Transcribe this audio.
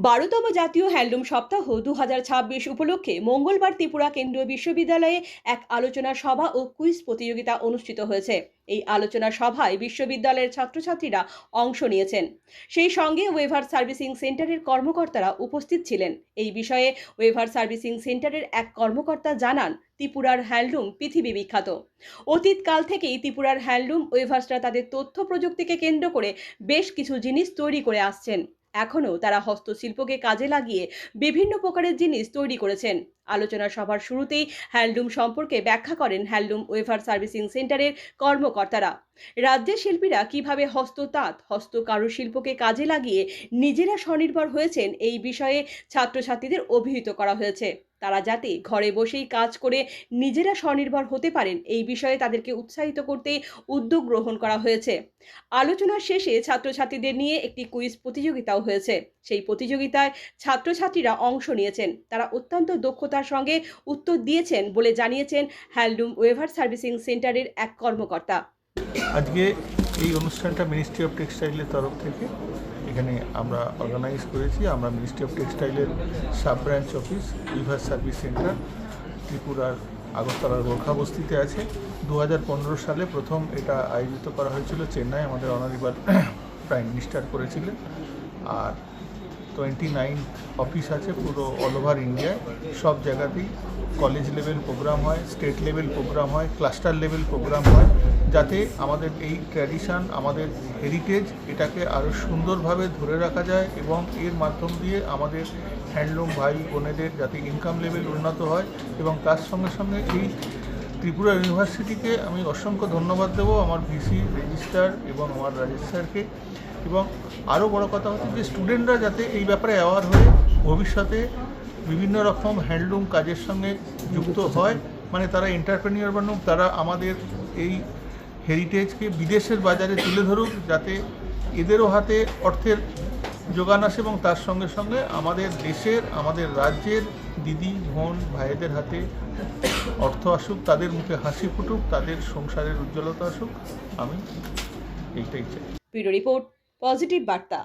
12তম জাতীয় হ্যান্ডলুম সপ্তাহ 2026 উপলক্ষে মঙ্গলবার ত্রিপুরা কেন্দ্রীয় বিশ্ববিদ্যালয়ে এক আলোচনা সভা ও কুইজ প্রতিযোগিতা অনুষ্ঠিত হয়েছে। এই আলোচনা সভায় বিশ্ববিদ্যালয়ের ছাত্রছাত্রীরা অংশ নিয়েছেন। সেই সঙ্গে ওয়েভার সার্ভিসিং সেন্টারের কর্মকর্তারা উপস্থিত ছিলেন। এই বিষয়ে ওয়েভার সার্ভিসিং সেন্টারের এক কর্মকর্তা জানান, ত্রিপুরার হ্যান্ডলুম পৃথিবী বিখ্যাত। অতীতকাল থেকেই ত্রিপুরার হ্যান্ডলুম ওয়েভার্সরা তাদের তথ্য প্রযুক্তিকে কেন্দ্র করে বেশ কিছু জিনিস তৈরি করে আসছেন। এখনও তারা হস্তশিল্পকে কাজে লাগিয়ে বিভিন্ন প্রকারের জিনিস তৈরি করেছেন। আলোচনা সভার শুরুতেই হ্যান্ডলুম সম্পর্কে ব্যাখ্যা করেন হ্যান্ডলুম ওয়েভার সার্ভিসিং সেন্টারের কর্মকর্তারা। রাজ্যের শিল্পীরা কিভাবে হস্ততাঁত, হস্ত কারুশিল্পকে কাজে লাগিয়ে নিজেরা স্বনির্ভর হয়েছেন, এই বিষয়ে ছাত্রছাত্রীদের অভিহিত করা হয়েছে। তারা যাতে ঘরে বসেই কাজ করে নিজেরা স্বনির্ভর হতে পারেন, এই বিষয়ে তাদেরকে উৎসাহিত করতে উদ্যোগ গ্রহণ করা হয়েছে। আলোচনার শেষে ছাত্রছাত্রীদের নিয়ে একটি কুইজ প্রতিযোগিতাও হয়েছে। সেই প্রতিযোগিতায় ছাত্রছাত্রীরা অংশ নিয়েছেন। তারা অত্যন্ত দক্ষতার সঙ্গে উত্তর দিয়েছেন বলে জানিয়েছেন হ্যান্ডলুম ওয়েভার সার্ভিসিং সেন্টারের এক কর্মকর্তা। আজকে এই অনুষ্ঠানটা মিনিস্ট্রি অফ টেক্সটাইলের তরফ থেকে এখানে আমরা অর্গানাইজ করেছি। আমরা মিনিস্ট্রি অফ টেক্সটাইলের sub branch office weaver service centre ত্রিপুরার আগরতলার গোর্খাবস্তিতে আছে। 2015 সালে প্রথম এটা আয়োজিত করা হয়েছিল চেন্নাই, আমাদের অনারেবল প্রাইম মিনিস্টার করেছিলেন। আর 29 অফিস আছে পুরো অল ওভার ইন্ডিয়ায়। সব জায়গাতেই কলেজ লেভেল প্রোগ্রাম হয়, স্টেট লেভেল প্রোগ্রাম হয়, ক্লাস্টার লেভেল প্রোগ্রাম হয়, যাতে আমাদের এই ট্র্যাডিশান, আমাদের হেরিটেজ, এটাকে আরও সুন্দরভাবে ধরে রাখা যায় এবং এর মাধ্যম দিয়ে আমাদের হ্যান্ডলুম ভাই বোনেদের যাতে ইনকাম লেভেল উন্নত হয়। এবং তার সঙ্গে সঙ্গে এই ত্রিপুরা ইউনিভার্সিটিকে আমি অসংখ্য ধন্যবাদ দেবো, আমার ভিসি, রেজিস্ট্রার এবং আমার রাজেশ স্যারকে। এবং আরও বড় কথা হচ্ছে যে স্টুডেন্টরা যাতে এই ব্যাপারে অ্যাওয়ার হয়ে ভবিষ্যতে বিভিন্ন রকম হ্যান্ডলুম কাজের সঙ্গে যুক্ত হয়, মানে তারা এন্টারপ্রেনিয়র বানুক, তারা আমাদের এই হেরিটেজকে বিদেশের বাজারে তুলে ধরুক, যাতে এদেরও হাতে অর্থের যোগান আসে এবং তার সঙ্গে সঙ্গে আমাদের দেশের, আমাদের রাজ্যের দিদি বোন ভাইদের হাতে অর্থ আসুক, তাদের মুখে হাসি ফুটুক, তাদের সংসারের উজ্জ্বলতা আসুক। আমি এইটাই চাই। ব্যুরো রিপোর্ট, পজিটিভ বার্তা।